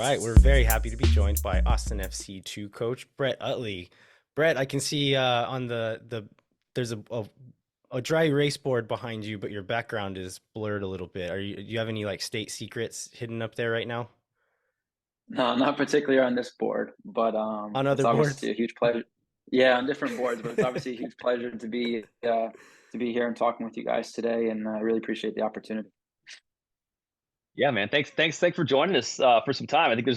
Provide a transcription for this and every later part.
right, we're very happy to be joined by Austin FC 2 coach Brett Utley. Brett, I can see on the there's a dry erase board behind you, but your background is blurred a little bit. Do you have any like state secrets hidden up there right now No, not particularly on this board, but on it's other obviously boards? a huge pleasure. Yeah, on different boards, but it's obviously a huge pleasure to be here and talking with you guys today, and I really appreciate the opportunity. Yeah, man. Thanks for joining us for some time. I think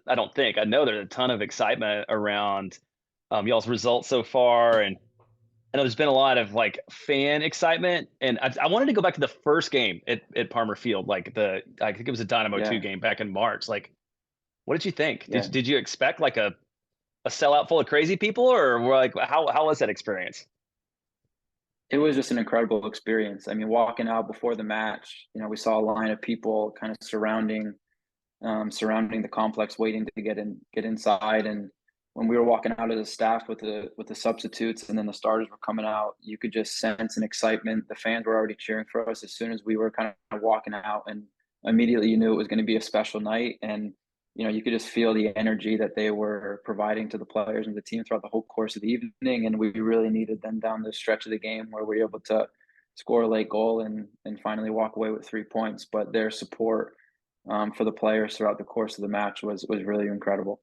I don't think I know there's a ton of excitement around y'all's results so far, and I know there's been a lot of like fan excitement. And I wanted to go back to the first game at Palmer Field, like I think it was a Dynamo 2 Yeah, game back in March. Like, what did you think? yeah. Did you expect like a sellout full of crazy people, or were like how was that experience? It was just an incredible experience. I mean, walking out before the match, we saw a line of people kind of surrounding the complex, waiting to get inside. And when we were walking out of the staff with the substitutes, and then the starters were coming out, you could just sense an excitement. The fans were already cheering for us as soon as we were kind of walking out, and immediately you knew it was going to be a special night. And you could just feel the energy that they were providing to the players and the team throughout the whole course of the evening. And we really needed them down the stretch of the game where we were able to score a late goal and finally walk away with 3 points. But their support for the players throughout the course of the match was really incredible.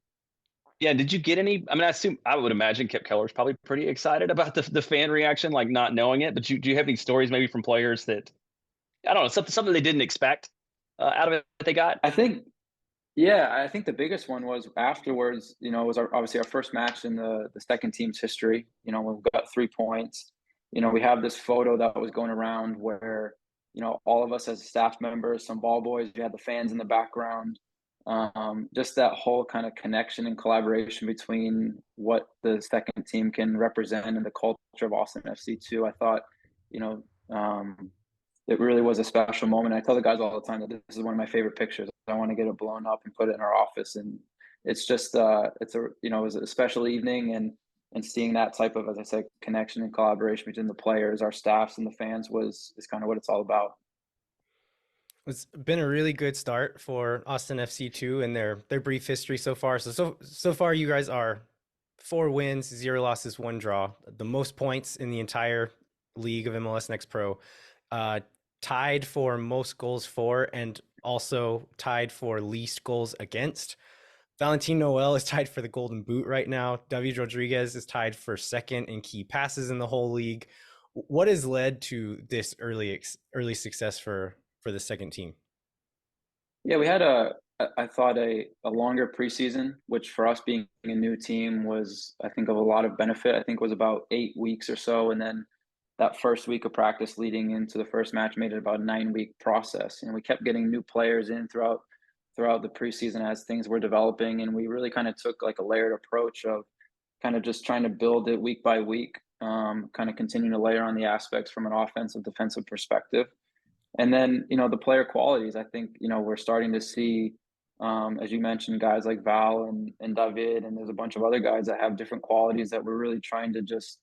Yeah, did you get any? I mean, I would imagine Kip Keller's probably pretty excited about the fan reaction, like not knowing it. But do you have any stories maybe from players that I don't know, something they didn't expect out of it that they got? I think, yeah, I think the biggest one was afterwards. It was obviously our first match in the second team's history. We got 3 points. We have this photo that was going around where all of us as staff members, some ball boys, we had the fans in the background. Just that whole kind of connection and collaboration between what the second team can represent and the culture of Austin FC too. I thought, you know, um, it really was a special moment. I tell the guys all the time that this is one of my favorite pictures. I want to get it blown up and put it in our office. And it's just, it was a special evening, and seeing that type of, as I said, connection and collaboration between the players, our staffs, and the fans is kind of what it's all about. It's been a really good start for Austin FC 2 and their brief history so far. So far you guys are 4 wins, 0 losses, 1 draw, the most points in the entire league of MLS Next Pro. Uh, Tied for most goals for, and also tied for least goals against. Valentin Noel is tied for the Golden Boot right now. David Rodriguez is tied for second in key passes in the whole league. What has led to this early success for the second team? Yeah, we had I thought a longer preseason, which for us being a new team was, I think, of a lot of benefit. I think it was about 8 weeks or so, and then that first week of practice leading into the first match made it about a 9 week process. And we kept getting new players in throughout the preseason as things were developing, and we really kind of took like a layered approach of kind of just trying to build it week by week, kind of continuing to layer on the aspects from an offensive defensive perspective. And then, the player qualities, I think, we're starting to see, as you mentioned, guys like Val and David, and there's a bunch of other guys that have different qualities that we're really trying to just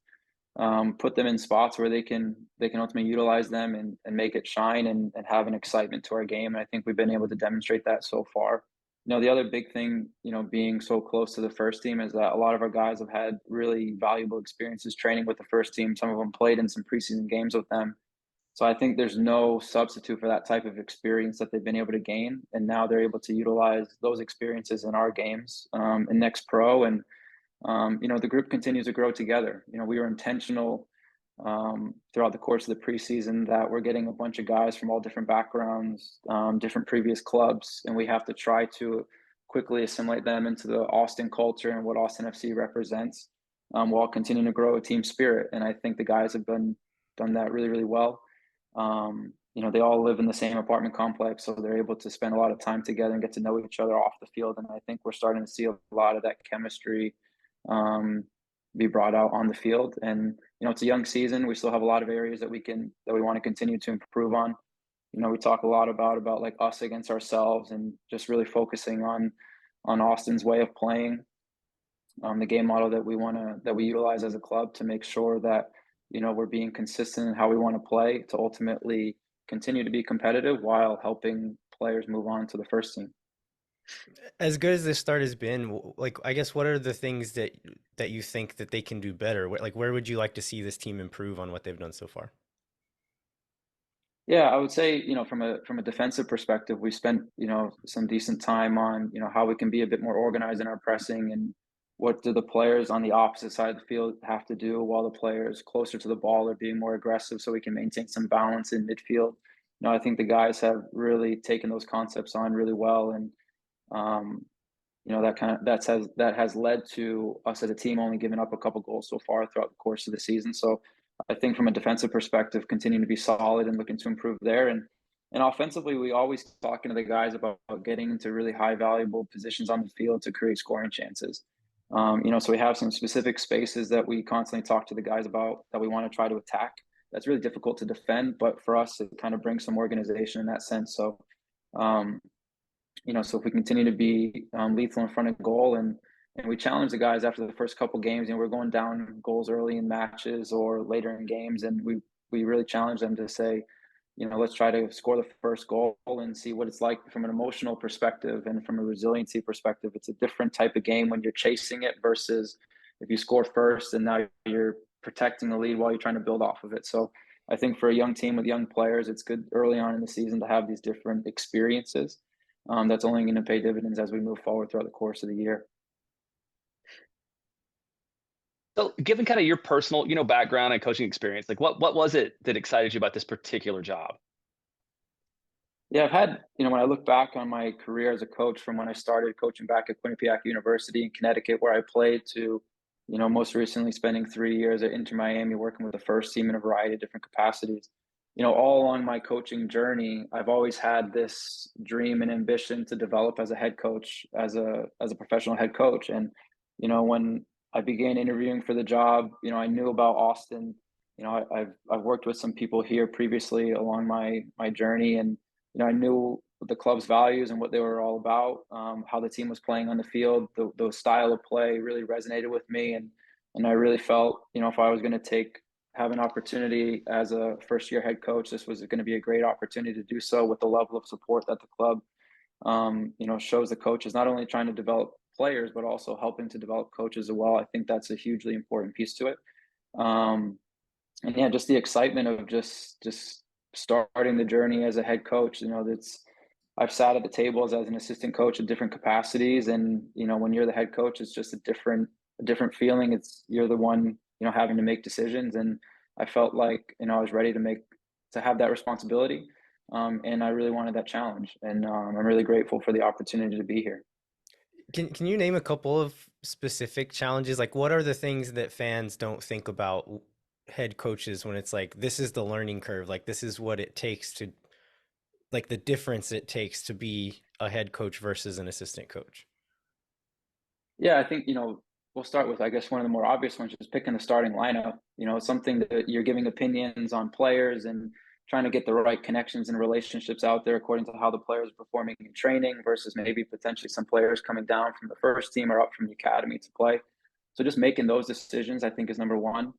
put them in spots where they can ultimately utilize them and make it shine and have an excitement to our game. And I think we've been able to demonstrate that so far. The other big thing, being so close to the first team is that a lot of our guys have had really valuable experiences training with the first team. Some of them played in some preseason games with them. So I think there's no substitute for that type of experience that they've been able to gain, and now they're able to utilize those experiences in our games in Next Pro, and the group continues to grow together. We were intentional throughout the course of the preseason that we're getting a bunch of guys from all different backgrounds, different previous clubs, and we have to try to quickly assimilate them into the Austin culture and what Austin FC represents, while continuing to grow a team spirit. And I think the guys have been done that really, really well. They all live in the same apartment complex, so they're able to spend a lot of time together and get to know each other off the field. And I think we're starting to see a lot of that chemistry um, be brought out on the field. And it's a young season. We still have a lot of areas that we want to continue to improve on. We talk a lot about like us against ourselves, and just really focusing on Austin's way of playing, the game model that we utilize as a club to make sure that we're being consistent in how we want to play to ultimately continue to be competitive while helping players move on to the first team. As good as this start has been, like I guess what are the things that you think that they can do better? Like where would you like to see this team improve on what they've done so far? Yeah, I would say, from a defensive perspective, we spent, some decent time on, how we can be a bit more organized in our pressing and what do the players on the opposite side of the field have to do while the players closer to the ball are being more aggressive so we can maintain some balance in midfield. I think the guys have really taken those concepts on really well, and um, that has led to us as a team only giving up a couple goals so far throughout the course of the season. So I think from a defensive perspective, continuing to be solid and looking to improve there. And offensively, we always talking to the guys about getting into really high valuable positions on the field to create scoring chances. So we have some specific spaces that we constantly talk to the guys about that we want to try to attack. That's really difficult to defend, but for us, it kind of brings some organization in that sense. So um, so if we continue to be lethal in front of goal, and we challenge the guys after the first couple games, we're going down goals early in matches or later in games, and we really challenge them to say, let's try to score the first goal and see what it's like from an emotional perspective and from a resiliency perspective. It's a different type of game when you're chasing it versus if you score first and now you're protecting the lead while you're trying to build off of it. So I think for a young team with young players, it's good early on in the season to have these different experiences. That's only going to pay dividends as we move forward throughout the course of the year. So, given kind of your personal, background and coaching experience, like what was it that excited you about this particular job? Yeah, I've had, when I look back on my career as a coach from when I started coaching back at Quinnipiac University in Connecticut, where I played, to, most recently spending 3 years at Inter Miami working with the first team in a variety of different capacities. All along my coaching journey, I've always had this dream and ambition to develop as a head coach, as a professional head coach. And, when I began interviewing for the job, I knew about Austin. I've worked with some people here previously along my journey, and I knew the club's values and what they were all about, how the team was playing on the field. The style of play really resonated with me, and I really felt, if I was going to have an opportunity as a first year head coach, this was going to be a great opportunity to do so with the level of support that the club, shows the coaches, not only trying to develop players but also helping to develop coaches as well. I think that's a hugely important piece to it. Um, and yeah, just the excitement of just starting the journey as a head coach. That's I've sat at the tables as an assistant coach in different capacities, and when you're the head coach, it's just a different feeling. It's you're the one having to make decisions, and I felt like I was ready to have that responsibility, and I really wanted that challenge, and I'm really grateful for the opportunity to be here. Can you name a couple of specific challenges? Like what are the things that fans don't think about head coaches when it's like this is the learning curve, like this is what it takes to like the difference it takes to be a head coach versus an assistant coach? Yeah, I think, we'll start with, I guess, one of the more obvious ones, just picking the starting lineup. It's something that you're giving opinions on players and trying to get the right connections and relationships out there according to how the players are performing in training versus maybe potentially some players coming down from the first team or up from the academy to play. So just making those decisions, I think, is number one.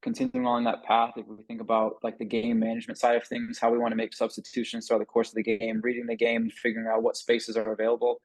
Continuing on that path, if we think about like the game management side of things, how we want to make substitutions throughout the course of the game, reading the game, figuring out what spaces are available.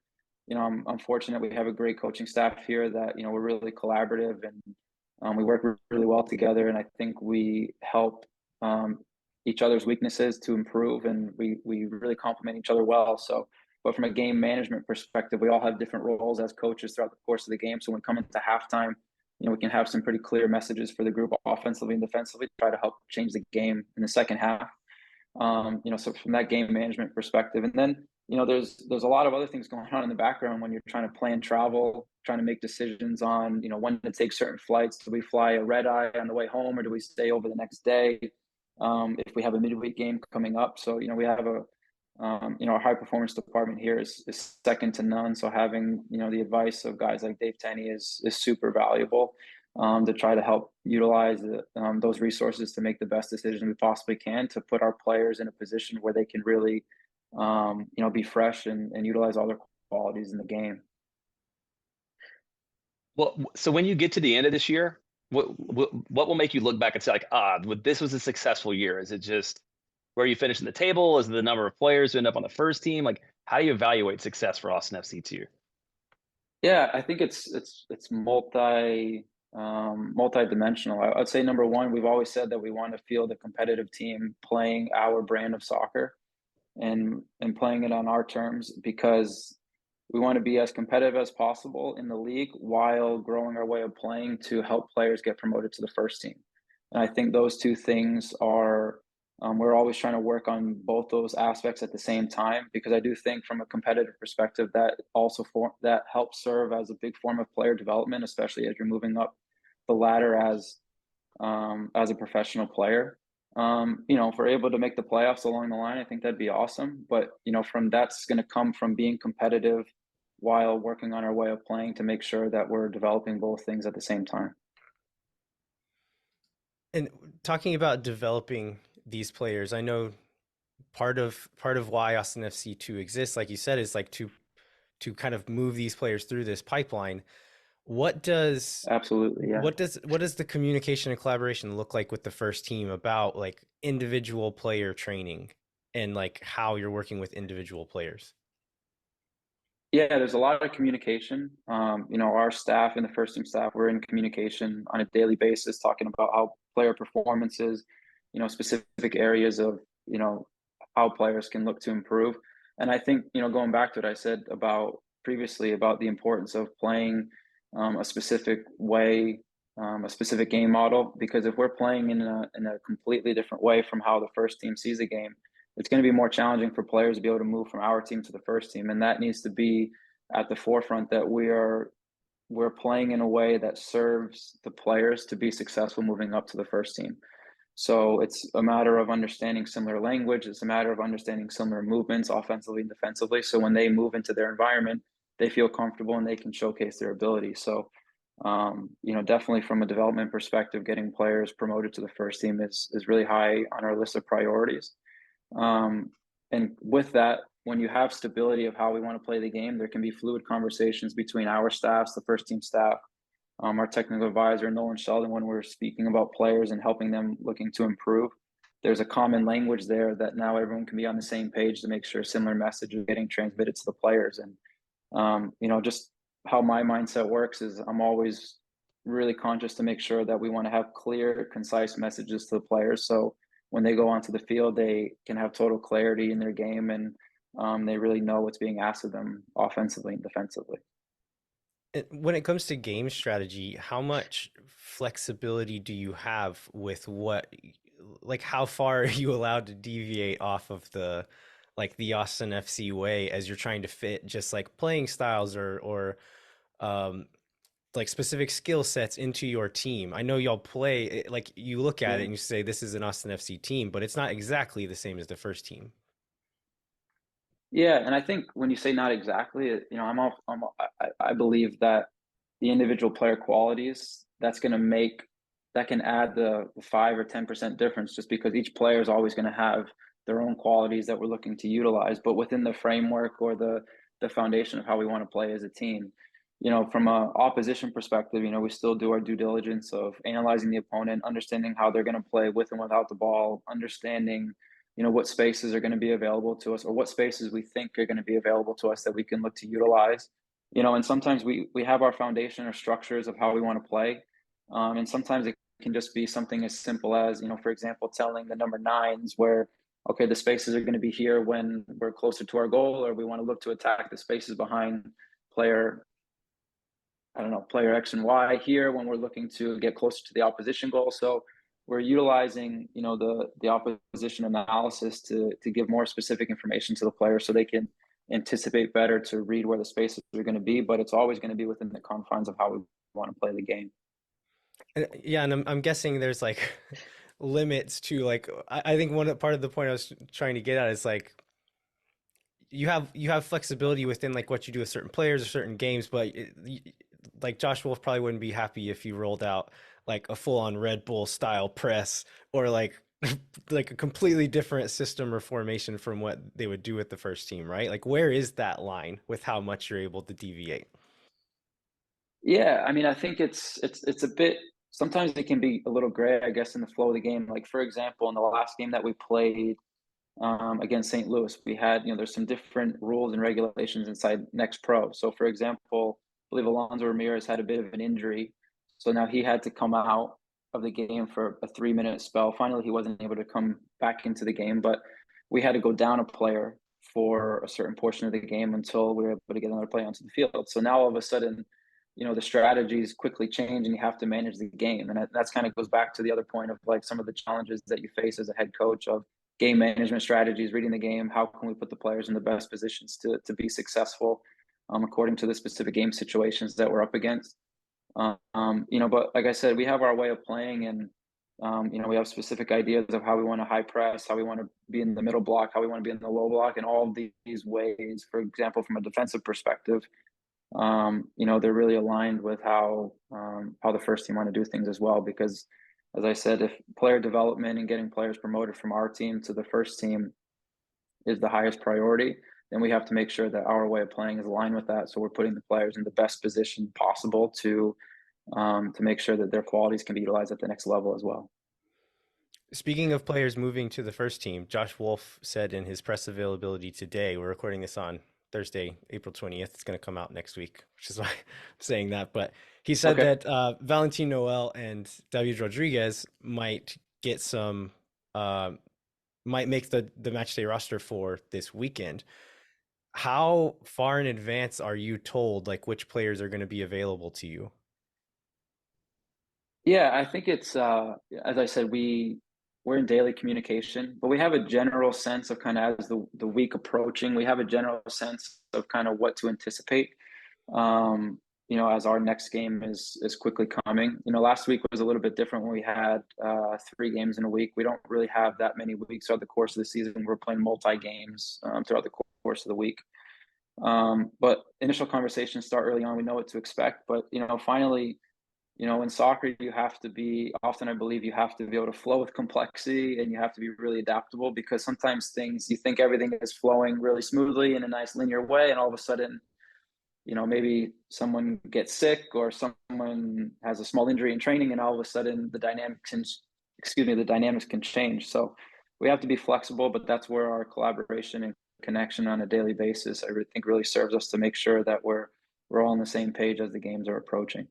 I'm fortunate we have a great coaching staff here that, we're really collaborative, and we work really well together. And I think we help um, each other's weaknesses to improve, and we really complement each other well. So, but from a game management perspective, we all have different roles as coaches throughout the course of the game. So when coming to halftime, we can have some pretty clear messages for the group offensively and defensively, try to help change the game in the second half. So from that game management perspective, and then there's a lot of other things going on in the background when you're trying to plan travel, trying to make decisions on when to take certain flights. Do we fly a red eye on the way home, or do we stay over the next day? If we have a midweek game coming up, so we have our high performance department here is second to none. So having the advice of guys like Dave Tenney is super valuable, to try to help utilize those resources to make the best decision we possibly can to put our players in a position where they can really be fresh and utilize all their qualities in the game. Well, so when you get to the end of this year, what will make you look back and say like, this was a successful year? Is it just where you finish in the table? Is it the number of players who end up on the first team? Like, How do you evaluate success for Austin FC two? Yeah, I think it's multi-dimensional. I'd say number one, we've always said that we want to field a competitive team playing our brand of soccer and playing it on our terms because we want to be as competitive as possible in the league while growing our way of playing to help players get promoted to the first team. And I think those two things are, we're always trying to work on both those aspects at the same time because I do think from a competitive perspective that also that helps serve as a big form of player development, especially as you're moving up the ladder as a professional player. If we're able to make the playoffs along the line, I think that'd be awesome. But from that's going to come from being competitive while working on our way of playing to make sure that we're developing both things at the same time. And talking about developing these players, I know part of why Austin FC 2 exists, like you said, is like to kind of move these players through this pipeline. What does Absolutely, yeah. what does the communication and collaboration look like with the first team about like individual player training and like how you're working with individual players? Yeah, there's a lot of communication. Our staff and the first team staff, we're in communication on a daily basis, talking about how player performances, specific areas of, how players can look to improve. And I think, going back to what I said about previously about the importance of playing a specific way, a specific game model, because if we're playing in a completely different way from how the first team sees a game, it's going to be more challenging for players to be able to move from our team to the first team, and that needs to be at the forefront that we're playing in a way that serves the players to be successful moving up to the first team. So it's a matter of understanding similar language. It's a matter of understanding similar movements offensively and defensively. So when they move into their environment, they feel comfortable and they can showcase their ability. So, definitely from a development perspective, getting players promoted to the first team is really high on our list of priorities. Um, and with that, when you have stability of how we want to play the game, there can be fluid conversations between our staffs, the first team staff, our technical advisor, Nolan Sheldon, when we're speaking about players and helping them looking to improve. There's a common language there that now everyone can be on the same page to make sure similar messages are getting transmitted to the players. And, just how my mindset works is I'm always really conscious to make sure that we want to have clear, concise messages to the players. So when they go onto the field, they can have total clarity in their game and they really know what's being asked of them offensively and defensively. When it comes to game strategy, how much flexibility do you have with like how far are you allowed to deviate off of the like the Austin FC way as you're trying to fit just like playing styles or um like specific skill sets into your team? I know y'all play like you look at it Yeah. and you say this is an Austin FC team, but it's not exactly the same as the first team. Yeah, and I think when you say not exactly, I believe that the individual player qualities that can add the 5 or 10% difference just because each player is always going to have their own qualities that we're looking to utilize, but within the framework or the foundation of how we want to play as a team. From a opposition perspective, we still do our due diligence of analyzing the opponent, understanding how they're going to play with and without the ball, understanding what spaces are going to be available to us or what spaces we think are going to be available to us that we can look to utilize. And sometimes we have our foundation or structures of how we want to play, and sometimes it can just be something as simple as for example telling the number nines where okay the spaces are going to be here when we're closer to our goal or we want to look to attack the spaces behind player I don't know, player X and Y here when we're looking to get closer to the opposition goal. So we're utilizing, the opposition analysis to give more specific information to the player so they can anticipate better to read where the spaces are going to be, but it's always going to be within the confines of how we want to play the game. Yeah, and I'm guessing there's like limits to like I think part of the point I was trying to get at is like you have flexibility within like what you do with certain players or certain games, but like Josh Wolf probably wouldn't be happy if you rolled out like a full-on Red Bull style press or like like a completely different system or formation from what they would do with the first team, right? Like where is that line with how much you're able to deviate? Yeah, I mean, I think it's a bit. Sometimes it can be a little gray, I guess, in the flow of the game. Like for example, in the last game that we played, against St. Louis. We had, there's some different rules and regulations inside Next Pro. So, for example, I believe Alonso Ramirez had a bit of an injury, so now he had to come out of the game for a 3-minute spell. Finally, he wasn't able to come back into the game, but we had to go down a player for a certain portion of the game until we were able to get another player onto the field. So now all of a sudden, the strategies quickly change and you have to manage the game. And that's kind of goes back to the other point of like some of the challenges that you face as a head coach of game management strategies, reading the game. How can we put the players in the best positions to be successful according to the specific game situations that we're up against? But like I said, we have our way of playing, and we have specific ideas of how we want to high press, how we want to be in the middle block, how we want to be in the low block, and all of these ways. For example, from a defensive perspective, they're really aligned with how the first team want to do things as well. Because, as I said, if player development and getting players promoted from our team to the first team is the highest priority, then we have to make sure that our way of playing is aligned with that. So we're putting the players in the best position possible to make sure that their qualities can be utilized at the next level as well. Speaking of players moving to the first team, Josh Wolf said in his press availability today, we're recording this on Thursday, April 20th. It's going to come out next week, which is why I'm saying that. But he said that Valentin Noel and David Rodriguez might get some, might make the matchday roster for this weekend. How far in advance are you told, like, which players are going to be available to you? Yeah, I think it's as I said, we're in daily communication, but we have a general sense of kind of as the week approaching, we have a general sense of kind of what to anticipate. As our next game is quickly coming. Last week was a little bit different when we had 3 games in a week. We don't really have that many weeks throughout the course of the season. We're playing multi games throughout the course of the week. But initial conversations start early on. We know what to expect, but finally, in soccer, you have to be often, I believe, you have to be able to flow with complexity, and you have to be really adaptable, because sometimes things you think everything is flowing really smoothly in a nice linear way, and all of a sudden, maybe someone gets sick or someone has a small injury in training, and all of a sudden the dynamics can change. So we have to be flexible, but that's where our collaboration and connection on a daily basis, I think, really serves us to make sure that we're all on the same page as the games are approaching.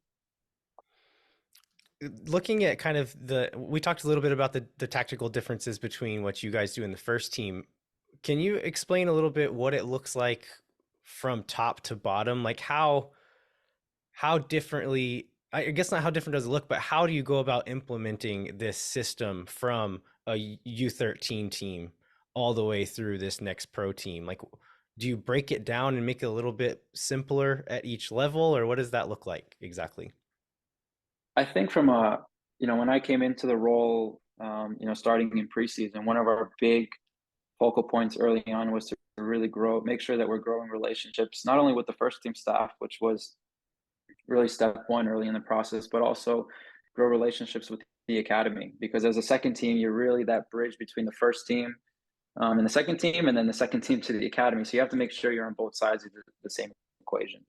Looking at kind of we talked a little bit about the tactical differences between what you guys do in the first team. Can you explain a little bit what it looks like from top to bottom? Like how differently, I guess not how different does it look, but how do you go about implementing this system from a U13 team all the way through this next pro team? Like, do you break it down and make it a little bit simpler at each level, or what does that look like exactly? I think from when I came into the role, starting in preseason, one of our big focal points early on was to really make sure that we're growing relationships, not only with the first team staff, which was really step one early in the process, but also grow relationships with the academy. Because as a second team, you're really that bridge between the first team and the second team, and then the second team to the academy. So you have to make sure you're on both sides of the same equation.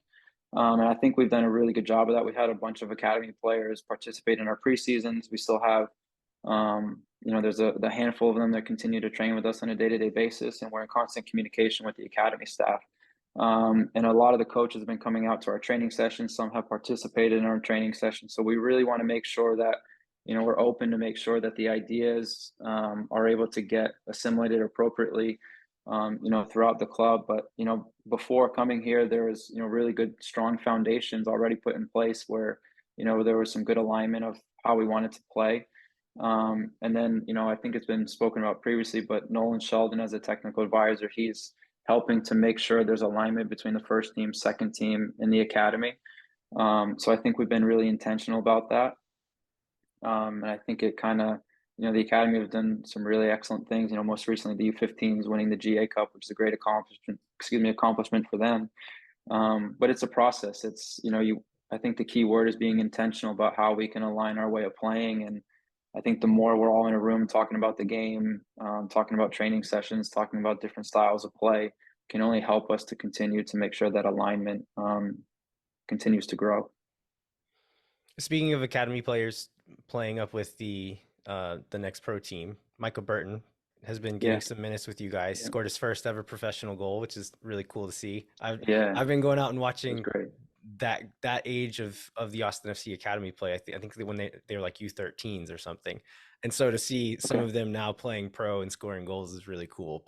And I think we've done a really good job of that. We've had a bunch of academy players participate in our preseasons. We still have, there's the handful of them that continue to train with us on a day-to-day basis, and we're in constant communication with the academy staff. And a lot of the coaches have been coming out to our training sessions. Some have participated in our training sessions. So we really want to make sure that, we're open to make sure that the ideas are able to get assimilated appropriately throughout the club. But, before coming here, there was, really good, strong foundations already put in place where, there was some good alignment of how we wanted to play. And then, I think it's been spoken about previously, but Nolan Sheldon as a technical advisor, he's helping to make sure there's alignment between the first team, second team, and the academy. So I think we've been really intentional about that. And I think it kind of, the academy have done some really excellent things. Most recently the U15s winning the GA Cup, which is a great accomplishment for them. But it's a process. It's, I think the key word is being intentional about how we can align our way of playing. And I think the more we're all in a room talking about the game, talking about training sessions, talking about different styles of play, can only help us to continue to make sure that alignment continues to grow. Speaking of academy players playing up with the next pro team, Michael Burton has been Yeah, getting some minutes with you guys. yeah, Scored his first ever professional goal, which is really cool to see. yeah. I've been going out and It was watching great. that age of the Austin FC Academy play. I think when they were like U13s or something, and so to see some Okay. of them now playing pro and scoring goals is really cool.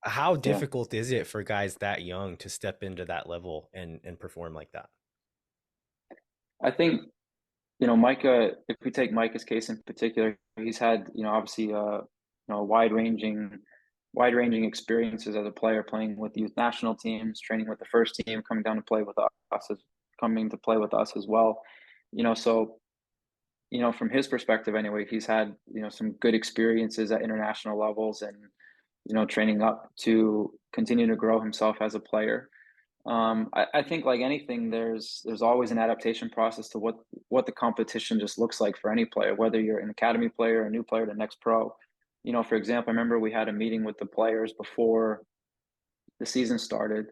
How Yeah, difficult is it for guys that young to step into that level and perform like that? I think Micah. If we take Micah's case in particular, he's had obviously wide ranging experiences as a player, playing with youth national teams, training with the first team, coming down to play with coming to play with us as well. So from his perspective anyway, he's had some good experiences at international levels, and training up to continue to grow himself as a player. I think like anything, there's always an adaptation process to what the competition just looks like for any player, whether you're an academy player, a new player, the next pro. For example, I remember we had a meeting with the players before the season started,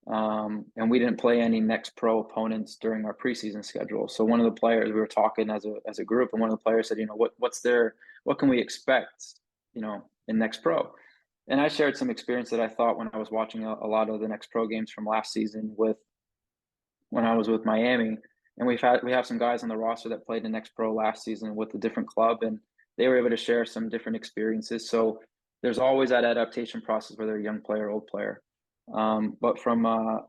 and we didn't play any next pro opponents during our preseason schedule. So one of the players, we were talking as a group, and one of the players said, what can we expect, in next pro? And I shared some experience that I thought when I was watching a lot of the next pro games from last season with when I was with Miami. And we have some guys on the roster that played the next pro last season with a different club, and they were able to share some different experiences. So there's always that adaptation process, whether a young player, old player. But from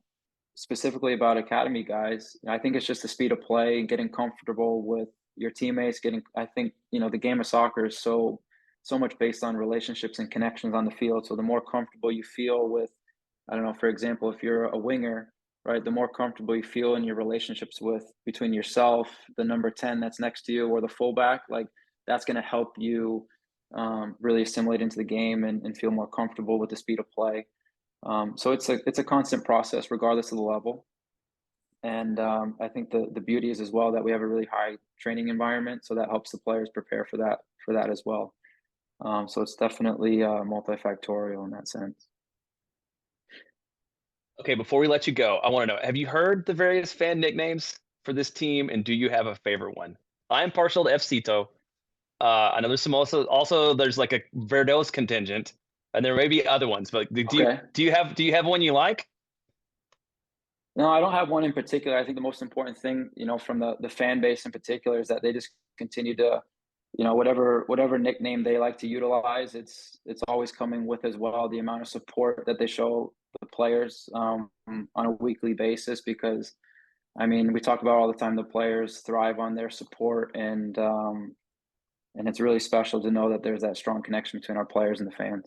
specifically about academy guys, I think it's just the speed of play, getting comfortable with your teammates. I think the game of soccer is so much based on relationships and connections on the field. So the more comfortable you feel with, I don't know, for example, if you're a winger, right, the more comfortable you feel in your relationships with between yourself, the number 10 that's next to you, or the fullback, like that's going to help you really assimilate into the game and feel more comfortable with the speed of play. So it's a constant process, regardless of the level. And I think the beauty is as well that we have a really high training environment, so that helps the players prepare for that as well. So it's definitely multifactorial in that sense. Okay, before we let you go, I want to know, have you heard the various fan nicknames for this team, and do you have a favorite one? I'm partial to FCito. I know there's some also there's like a Verdos contingent, and there may be other ones, but Okay. do you have one you like? No, I don't have one in particular. I think the most important thing, from the fan base in particular, is that they just continue to, whatever nickname they like to utilize, it's always coming with as well the amount of support that they show the players on a weekly basis. Because I mean, we talk about all the time, the players thrive on their support, and it's really special to know that there's that strong connection between our players and the fans.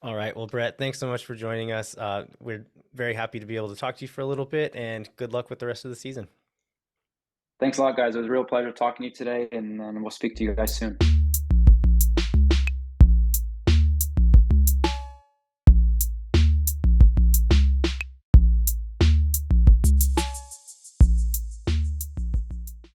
All right. Well, Brett, thanks so much for joining us. We're very happy to be able to talk to you for a little bit, and good luck with the rest of the season. Thanks a lot, guys. It was a real pleasure talking to you today, and we'll speak to you guys soon.